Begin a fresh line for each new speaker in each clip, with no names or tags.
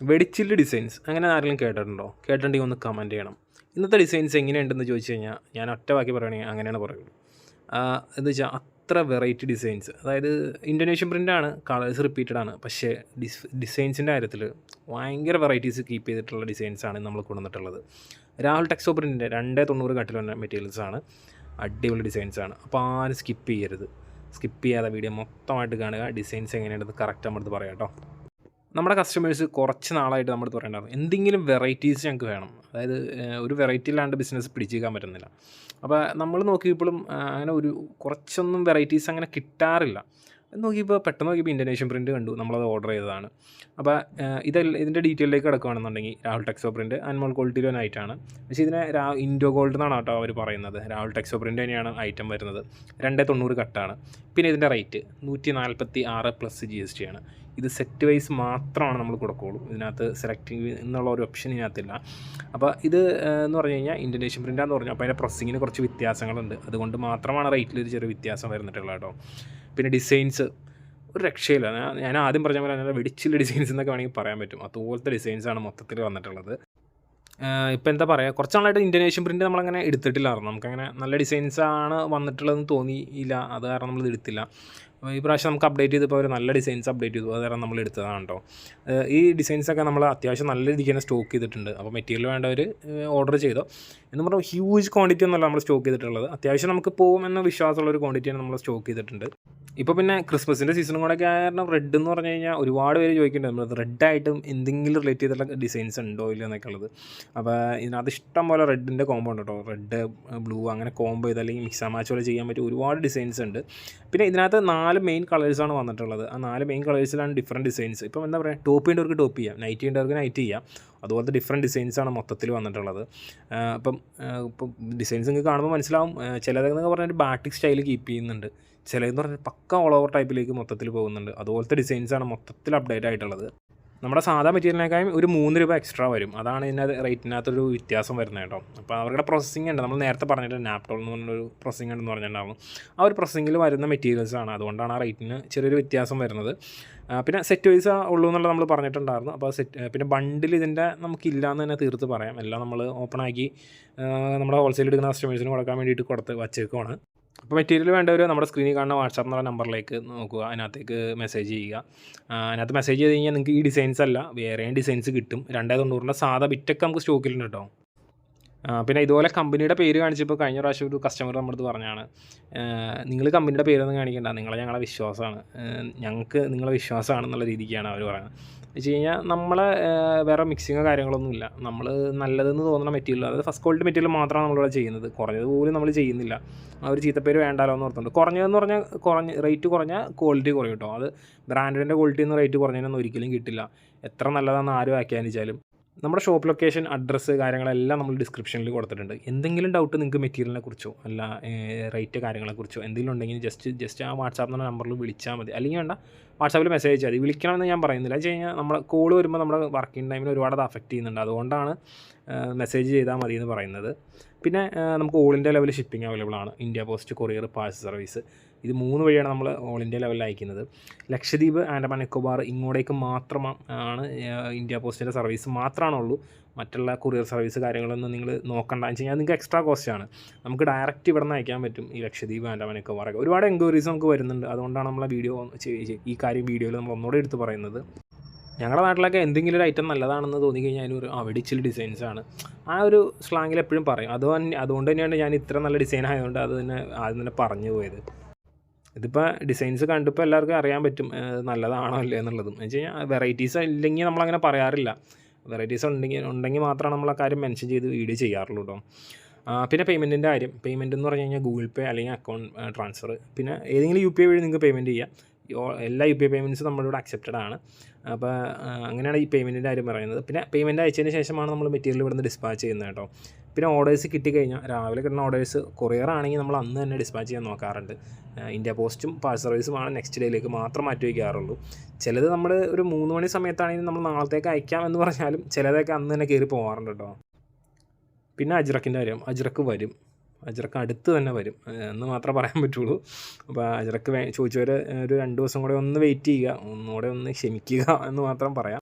വെടിച്ചില്ല് designs അങ്ങനെ ആരെങ്കിലും കേട്ടിട്ടുണ്ടോ? കേട്ടിട്ടുണ്ടെങ്കിൽ ഒന്ന് കമൻറ്റ് ചെയ്യണം. ഇന്നത്തെ ഡിസൈൻസ് എങ്ങനെയുണ്ടെന്ന് ചോദിച്ചു കഴിഞ്ഞാൽ ഞാൻ ഒറ്റ വാക്കി പറയുകയാണെങ്കിൽ അങ്ങനെയാണ് പറയുള്ളൂ. എന്ന് വെച്ചാൽ അത്ര വെറൈറ്റി ഡിസൈൻസ്, അതായത് ഇന്തോനേഷ്യൻ പ്രിൻ്റാണ്, കളേഴ്സ് റിപ്പീറ്റഡ് ആണ്, പക്ഷേ ഡിസൈൻസിൻ്റെ കാര്യത്തിൽ ഭയങ്കര വെറൈറ്റീസ് കീപ്പ് ചെയ്തിട്ടുള്ള ഡിസൈൻസാണ് നമ്മൾ കൊണ്ടുവന്നിട്ടുള്ളത്. രാഹുൽ ടെക്സോ പ്രിൻറ്റിൻ്റെ 290 കട്ടിൽ വന്ന മെറ്റീരിയൽസാണ്, അടിപൊളി ഡിസൈൻസാണ്. അപ്പോൾ ആരും സ്കിപ്പ് ചെയ്യരുത്. സ്കിപ്പ് ചെയ്യാതെ വീഡിയോ മൊത്തമായിട്ട് കാണുക. ഡിസൈൻസ് എങ്ങനെയുണ്ടെന്ന് കറക്റ്റ് നമ്മളത് പറയാം കേട്ടോ. നമ്മുടെ കസ്റ്റമേഴ്സ് കുറച്ച് നാളായിട്ട് നമ്മുടെ അടുത്ത് പറയണ്ടായിരുന്നു, എന്തെങ്കിലും വെറൈറ്റീസ് ഞങ്ങൾക്ക് വേണം. അതായത് ഒരു വെറൈറ്റി ഇല്ലാണ്ട് ബിസിനസ് പിടിച്ചേക്കാൻ പറ്റുന്നില്ല. അപ്പോൾ നമ്മൾ നോക്കിയപ്പോഴും അങ്ങനെ കുറച്ചൊന്നും വെറൈറ്റീസ് അങ്ങനെ കിട്ടാറില്ല. നോക്കിയപ്പോൾ പെട്ടെന്ന് നോക്കിയപ്പോൾ ഇന്തോനേഷ്യൻ പ്രിൻറ്റ് കണ്ടു, നമ്മളത് ഓർഡർ ചെയ്തതാണ്. അപ്പോൾ ഇതിൻ്റെ ഡീറ്റെയിലേക്ക് കിടക്കുകയാണെന്നുണ്ടെങ്കിൽ രാഹുൽ ടെക്സോ പ്രിൻറ്റ് അൻമോൾ ക്വാളിറ്റിയിലെ നൈറ്റാണ്. പക്ഷേ ഇതിനെ ഇൻഡോ ഗോൾഡ് എന്നാണ് കേട്ടോ അവർ പറയുന്നത്. രാഹുൽ ടെക്സോ പ്രിൻറ്റ് തന്നെയാണ് ഐറ്റം വരുന്നത്. 290 കട്ടാണ്. പിന്നെ ഇതിൻ്റെ റേറ്റ് 146+ GST ആണ്. ഇത് സെറ്റ് വൈസ് മാത്രമാണ് നമ്മൾ കൊടുക്കുകയുള്ളൂ. ഇതിനകത്ത് സെലക്ടിങ് എന്നുള്ള ഒരു ഓപ്ഷൻ ഇതിനകത്തില്ല. അപ്പോൾ ഇത് എന്ന് പറഞ്ഞു കഴിഞ്ഞാൽ ഇന്തോനേഷ്യൻ പ്രിൻ്റാന്ന് പറഞ്ഞു, അപ്പോൾ അതിൻ്റെ പ്രൊസസ്സിങ്ങിന് കുറച്ച് വ്യത്യാസങ്ങളുണ്ട്. അതുകൊണ്ട് മാത്രമാണ് റേറ്റിൽ ഒരു ചെറിയ വ്യത്യാസം വരുന്നിട്ടുള്ളത് കേട്ടോ. പിന്നെ ഡിസൈൻസ് ഒരു രക്ഷയില്ല. ഞാൻ ആദ്യം പറഞ്ഞ പോലെ നല്ല വെടിച്ചില്ല ഡിസൈൻസ് എന്നൊക്കെ വേണമെങ്കിൽ പറയാൻ പറ്റും. അതുപോലത്തെ ഡിസൈൻസാണ് മൊത്തത്തിൽ വന്നിട്ടുള്ളത്. ഇപ്പോൾ എന്താ പറയുക, കുറച്ച് നാളായിട്ട് ഇന്തോനേഷ്യൻ പ്രിൻറ്റ് നമ്മളങ്ങനെ എടുത്തിട്ടില്ലായിരുന്നു. നമുക്കങ്ങനെ നല്ല ഡിസൈൻസാണ് വന്നിട്ടുള്ളതെന്ന് തോന്നിയില്ല, അത് കാരണം നമ്മളിത് എടുത്തില്ല. ഈ പ്രാവശ്യം നമുക്ക് അപ്ഡേറ്റ് ചെയ്തപ്പോൾ ഒരു നല്ല ഡിസൈൻസ് അപ്ഡേറ്റ് ചെയ്തു, അത് കാരണം നമ്മൾ എടുത്തതാണ് കേട്ടോ. ഈ ഡിസൈൻസൊക്കെ നമ്മൾ അത്യാവശ്യം നല്ല രീതിക്ക് തന്നെ സ്റ്റോക്ക് ചെയ്തിട്ടുണ്ട്. അപ്പോൾ മെറ്റീരിയൽ വേണ്ടവർ ഓർഡർ ചെയ്തോ. എന്ന് പറഞ്ഞാൽ ഹ്യൂജ് ക്വാണ്ടിറ്റി ഒന്നുമല്ല നമ്മൾ സ്റ്റോക്ക് ചെയ്തിട്ടുള്ളത്. അത്യാവശ്യം നമുക്ക് പോകുമെന്ന വിശ്വാസമുള്ളൊരു ക്വാണ്ടിറ്റിയാണ് നമ്മൾ സ്റ്റോക്ക് ചെയ്തിട്ടുണ്ട്. ഇപ്പോൾ പിന്നെ ക്രിസ്മസിൻ്റെ സീസണും കൂടെ കാരണം റെഡ് എന്ന് പറഞ്ഞു കഴിഞ്ഞാൽ ഒരുപാട് പേര് ചോദിക്കുന്നുണ്ട് നമ്മൾ റെഡായിട്ടും എന്തെങ്കിലും റിലേറ്റ് ചെയ്തിട്ടുള്ള ഡിസൈൻസ് ഉണ്ടോ ഇല്ല എന്നൊക്കെ ഉള്ളത്. അപ്പോൾ ഇതിനകത്ത് ഇഷ്ടം പോലെ റെഡിൻ്റെ കോംബോ ഉണ്ട് കേട്ടോ. റെഡ് ബ്ലൂ അങ്ങനെ കോംബോ ചെയ്ത് അല്ലെങ്കിൽ മിക്സ് ആൻഡ് മാച്ച് പോലെ ചെയ്യാൻ പറ്റിയ ഒരുപാട് ഡിസൈൻസ് ഉണ്ട്. പിന്നെ ഇതിനകത്ത് 4 മെയിൻ കളേഴ്സാണ് വന്നിട്ടുള്ളത്. ആ 4 മെയിൻ കളേഴ്സിലാണ് ഡിഫറെൻറ്റ് ഡിസൈൻസ്. ഇപ്പം എന്താ പറയുക, ടോപ്പ് ചെയ്യേണ്ടവർക്ക് ടോപ്പ് ചെയ്യാം, നൈറ്റ് ചെയ്യേണ്ടവർക്ക് നൈറ്റ് ചെയ്യാം. അതുപോലത്തെ ഡിഫറെൻറ്റ് ഡിസൈൻസാണ് മൊത്തത്തിൽ വന്നിട്ടുള്ളത്. ഇപ്പം ഡിസൈൻസ് നിങ്ങൾക്ക് കാണുമ്പോൾ മനസ്സിലാവും. ചിലതെന്ന് പറഞ്ഞാൽ ഒരു ബാറ്റിക് സ്റ്റൈൽ കീപ്പ് ചെയ്യുന്നുണ്ട്, ചിലതെന്ന് പറഞ്ഞാൽ പക്ക ഓൾ ഓവർ ടൈപ്പിലേക്ക് മൊത്തത്തിൽ പോകുന്നുണ്ട്. അതുപോലത്തെ ഡിസൈൻസാണ് മൊത്തത്തിൽ അപ്ഡേറ്റ് ആയിട്ടുള്ളത്. നമ്മുടെ സാധാ മെറ്റീരിയലിനേക്കാളും ഒരു 3 രൂപ എക്സ്ട്രാ വരും. അതാണ് ഇതിൻ്റെ റേറ്റിനകത്തൊരു വ്യത്യാസം വരുന്നത് കേട്ടോ. അപ്പോൾ അവരുടെ പ്രോസസ്സിംഗ് ഉണ്ട്, നമ്മൾ നേരത്തെ പറഞ്ഞിട്ട് നാപ്റ്റോൾ എന്ന് പറഞ്ഞൊരു പ്രോസസ്സിംഗ് ഉണ്ടെന്ന് പറഞ്ഞിട്ടുണ്ടായിരുന്നു. ആ ഒരു പ്രോസസ്സിങ്ങിൽ വരുന്ന മെറ്റീരിയൽസാണ്, അതുകൊണ്ടാണ് ആ റേറ്റിന് ചെറിയൊരു വ്യത്യാസം വരുന്നത്. പിന്നെ സെറ്റ് വൈസ് ഉള്ളൂ എന്നുള്ളത് നമ്മൾ പറഞ്ഞിട്ടുണ്ടായിരുന്നു. അപ്പോൾ പിന്നെ ബണ്ടിൽ ഇതിൻ്റെ നമുക്കില്ലയെന്ന് തന്നെ തീർത്ത് പറയാം. എല്ലാം നമ്മൾ ഓപ്പണാക്കി നമ്മുടെ ഹോൾസെയിൽ എടുക്കുന്ന കസ്റ്റമേഴ്സിന് കൊടുക്കാൻ വേണ്ടിയിട്ട് വെച്ചേക്കുവാണ്. അപ്പോൾ മെറ്റീരിയൽ വേണ്ടവർ നമ്മുടെ സ്ക്രീനിൽ കാണുന്ന വാട്സാപ്പ് എന്നുള്ള നമ്പറിലേക്ക് നോക്കുക, അതിനകത്തേക്ക് മെസ്സേജ് ചെയ്യുക. അതിനകത്ത് മെസ്സേജ് ചെയ്ത് കഴിഞ്ഞാൽ നിങ്ങൾക്ക് ഈ ഡിസൈൻസ് അല്ല വേറെയും ഡിസൈൻസ് കിട്ടും. 290 സാധാ ബിറ്റൊക്കെ നമുക്ക് സ്റ്റോക്കിലുണ്ട് കേട്ടോ. പിന്നെ ഇതുപോലെ കമ്പനിയുടെ പേര് കാണിച്ചപ്പോൾ കഴിഞ്ഞ പ്രാവശ്യം ഒരു കസ്റ്റമർ നമ്മുടെ അടുത്ത് പറഞ്ഞാണ്, നിങ്ങൾ കമ്പനിയുടെ പേരൊന്നും കാണിക്കേണ്ട, ഞങ്ങളെ വിശ്വാസമാണ്, ഞങ്ങൾക്ക് നിങ്ങളെ വിശ്വാസമാണെന്നുള്ള രീതിക്കാണ് അവർ പറയുന്നത്. വെച്ച് കഴിഞ്ഞാൽ നമ്മളെ വേറെ മിക്സിങ്ങോ കാര്യങ്ങളൊന്നുമില്ല. നമ്മൾ നല്ലതെന്ന് തോന്നുന്ന മെറ്റീരിയൽ, അതായത് ഫസ്റ്റ് ക്വാളിറ്റി മെറ്റീരിയൽ മാത്രമാണ് നമ്മളിവിടെ ചെയ്യുന്നത്. കുറഞ്ഞത് പോലും നമ്മൾ ചെയ്യുന്നില്ല. ആ ഒരു ചീത്തപ്പേര് വേണ്ടാലോ എന്ന് ഓർത്തുണ്ട്. കുറഞ്ഞതെന്ന് പറഞ്ഞാൽ റേറ്റ് കുറഞ്ഞാൽ ക്വാളിറ്റി കുറയും കേട്ടോ. അത് ബ്രാൻഡിൻ്റെ ക്വാളിറ്റി ഒന്നും റേറ്റ് കുറഞ്ഞതിനൊന്നും ഒരിക്കലും കിട്ടില്ല, എത്ര നല്ലതാണെന്ന് ആരും വ്യാഖ്യാനിച്ചാലും. നമ്മുടെ ഷോപ്പ് ലൊക്കേഷൻ, അഡ്രസ്സ്, കാര്യങ്ങളെല്ലാം നമ്മൾ ഡിസ്ക്രിപ്ഷനിൽ കൊടുത്തിട്ടുണ്ട്. എന്തെങ്കിലും ഡൗട്ട് നിങ്ങൾക്ക് മെറ്റീരിയലിനെ കുറിച്ചോ അല്ല റേറ്റ് കാര്യങ്ങളെക്കുറിച്ചോ എന്തെങ്കിലും ഉണ്ടെങ്കിൽ ജസ്റ്റ് ആ വാട്സാപ്പ് നമ്പറിൽ വിളിച്ചാൽ മതി. അല്ലെങ്കിൽ വേണ്ട, വാട്സാപ്പിൽ മെസ്സേജ് അയച്ചാൽ മതി. വിളിക്കണമെന്ന് ഞാൻ പറയുന്നില്ല. വെച്ച് കഴിഞ്ഞാൽ നമ്മൾ കോൾ വരുമ്പോൾ നമ്മുടെ വർക്കിംഗ് ടൈമിൽ ഒരുപാട് അത് അഫക്റ്റ് ചെയ്യുന്നുണ്ട്. അതുകൊണ്ടാണ് മെസ്സേജ് ചെയ്താൽ മതി എന്ന് പറയുന്നത്. പിന്നെ നമുക്ക് all India level shipping available ആണ്. India post, courier, parcel service, ഇത് 3 വഴിയാണ് നമ്മൾ ഓൾ ഇന്ത്യ ലെവലിൽ അയക്കുന്നത്. ലക്ഷദ്വീപ്, ആൻഡമാൻ നിക്കോബാർ ഇങ്ങോട്ടേക്ക് മാത്രമാണ് ഇന്ത്യ പോസ്റ്റിൻ്റെ സർവീസ് മാത്രമാണുള്ളൂ. മറ്റുള്ള കൊറിയർ സർവീസ് കാര്യങ്ങളൊന്നും നിങ്ങൾ നോക്കണ്ട. എന്ന് വെച്ച് കഴിഞ്ഞാൽ നിങ്ങൾക്ക് എക്സ്ട്രാ കോസ്റ്റാണ്. നമുക്ക് ഡയറക്റ്റ് ഇവിടെ നിന്ന് അയക്കാൻ പറ്റും ഈ ലക്ഷദ്വീപ്, ആൻഡമാൻ നിക്കോബാറൊക്കെ. ഒരുപാട് എൻക്വയറീസ് നമുക്ക് വരുന്നുണ്ട്. അതുകൊണ്ടാണ് നമ്മളെ ഈ കാര്യം വീഡിയോയിൽ നമ്മൾ ഒന്നുകൂടെ എടുത്ത് പറയുന്നത്. ഞങ്ങളുടെ നാട്ടിലൊക്കെ എന്തെങ്കിലും ഒരു ഐറ്റം നല്ലതാണെന്ന് തോന്നിക്കഴിഞ്ഞാൽ അതിനൊരു വെടിച്ചിൽ ഡിസൈൻസാണ് ആ ഒരു സ്ലാങ്ങിൽ എപ്പോഴും പറയും. അതുകൊണ്ട് തന്നെയാണ് ഞാൻ ഇത്ര നല്ല ഡിസൈൻ ആയതുകൊണ്ട് അത് തന്നെ ആദ്യം തന്നെ പറഞ്ഞു പോയത്. ഇതിപ്പോൾ ഡിസൈൻസ് കണ്ടിപ്പോൾ എല്ലാവർക്കും അറിയാൻ പറ്റും നല്ലതാണോ അല്ലേ എന്നുള്ളതും. എന്ന് വെച്ച് കഴിഞ്ഞാൽ വെറൈറ്റീസ് ഇല്ലെങ്കിൽ നമ്മളങ്ങനെ പറയാറില്ല. വെറൈറ്റീസ് ഉണ്ടെങ്കിൽ മാത്രമാണ് നമ്മൾ ആ കാര്യം മെൻഷൻ ചെയ്ത് വീഡിയോ ചെയ്യാറുള്ളൂ കേട്ടോ. പിന്നെ പേയ്മെൻറ്റിൻ്റെ കാര്യം, പേയ്മെൻറ്റ് എന്ന് പറഞ്ഞു കഴിഞ്ഞാൽ ഗൂഗിൾ പേ അല്ലെങ്കിൽ അക്കൗണ്ട് ട്രാൻസ്ഫർ, പിന്നെ ഏതെങ്കിലും UPI വഴി നിങ്ങൾക്ക് പേയ്മെൻറ്റ് ചെയ്യാം. എല്ലാ UPI പേയ്മെൻറ്റ്സും നമ്മളിവിടെ അക്സെപ്റ്റഡ് ആണ്. അപ്പോൾ അങ്ങനെയാണ് ഈ പേയ്മെൻറ്റിൻ്റെ കാര്യം പറയുന്നത്. പിന്നെ പേയ്മെൻറ്റ് അയച്ചതിന് ശേഷമാണ് നമ്മൾ മെറ്റീരിയൽ ഇവിടുന്ന് ഡിസ്പാച്ച് ചെയ്യുന്നത് കേട്ടോ. പിന്നെ ഓർഡേഴ്സ് കിട്ടിക്കഴിഞ്ഞാൽ രാവിലെ കിട്ടുന്ന ഓർഡേഴ്സ് കൊറിയർ ആണെങ്കിൽ നമ്മൾ അന്ന് തന്നെ ഡിസ്പാച്ച് ചെയ്യാൻ നോക്കാറുണ്ട്. ഇന്ത്യ പോസ്റ്റും പാഴ്സൽ സർവീസുമാണ് നെക്സ്റ്റ് ഡേയിലേക്ക് മാത്രം മാറ്റി വയ്ക്കാറുള്ളൂ. ചിലത് നമ്മൾ ഒരു 3 മണി സമയത്താണെങ്കിൽ നമ്മൾ നാളത്തേക്ക് അയക്കാം എന്ന് പറഞ്ഞാലും ചിലതൊക്കെ അന്ന് തന്നെ കയറി പോകാറുണ്ട് കേട്ടോ. പിന്നെ അജ്രക്കിൻ്റെ കാര്യം, അജ്രക്ക് വരും, അജ്രക്ക് അടുത്ത് തന്നെ വരും എന്ന് മാത്രമേ പറയാൻ പറ്റുള്ളൂ. അപ്പോൾ അജ്രക്ക് ചോദിച്ചവർ ഒരു 2 ദിവസം കൂടെ ഒന്ന് വെയിറ്റ് ചെയ്യുക, ഒന്നുകൂടെ ഒന്ന് ക്ഷമിക്കുക എന്ന് മാത്രം പറയാം.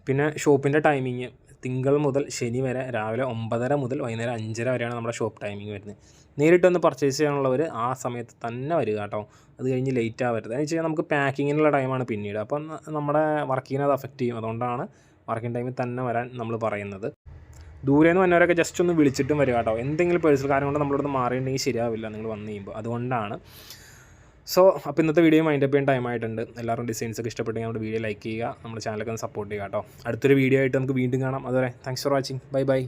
പിന്നെ ഷോപ്പിൻ്റെ ടൈമിങ് തിങ്കൾ മുതൽ ശനി വരെ രാവിലെ 9:30 മുതൽ വൈകുന്നേരം 5:30 വരെയാണ് നമ്മുടെ ഷോപ്പ് ടൈമിംഗ് വരുന്നത്. നേരിട്ടൊന്ന് പർച്ചേസ് ചെയ്യാനുള്ളവർ ആ സമയത്ത് തന്നെ വരിക കേട്ടോ. അത് കഴിഞ്ഞ് ലേറ്റ് ആവരുത്. എന്ന് വെച്ച് കഴിഞ്ഞാൽ നമുക്ക് പാക്കിങ്ങിനുള്ള ടൈമാണ് പിന്നീട്. അപ്പം നമ്മുടെ വർക്കിനെ അത് അഫക്റ്റ് ചെയ്യും. അതുകൊണ്ടാണ് വർക്കിംഗ് ടൈമിൽ തന്നെ വരാൻ നമ്മൾ പറയുന്നത്. ദൂരെ നിന്ന് വന്നവരൊക്കെ ജസ്റ്റ് ഒന്ന് വിളിച്ചിട്ടും വരിക കേട്ടോ. എന്തെങ്കിലും പേഴ്സണൽ കാര്യം കൊണ്ട് നമ്മളിവിടെ നിന്ന് മാറിയിട്ടുണ്ടെങ്കിൽ ശരിയാവില്ല നിങ്ങൾ വന്നു കഴിയുമ്പോൾ. അതുകൊണ്ടാണ്. അപ്പോൾ ഇന്നത്തെ വീഡിയോ മൈൻഡ് അപ്പ് ചെയ്യാൻ ടൈം ആയിട്ടുണ്ട്. എല്ലാവരും ഡിസൈൻസൊക്കെ ഇഷ്ടപ്പെട്ടെങ്കിൽ നമ്മുടെ വീഡിയോ ലൈക്ക് ചെയ്യുക, നമ്മുടെ ചാനലൊക്കെ ഒന്ന് സപ്പോർട്ട് ചെയ്യുക കേട്ടോ. അടുത്തൊരു വീഡിയോ ആയിട്ട് നമുക്ക് വീണ്ടും കാണാം. അതുവരെ thanks for watching. Bye bye.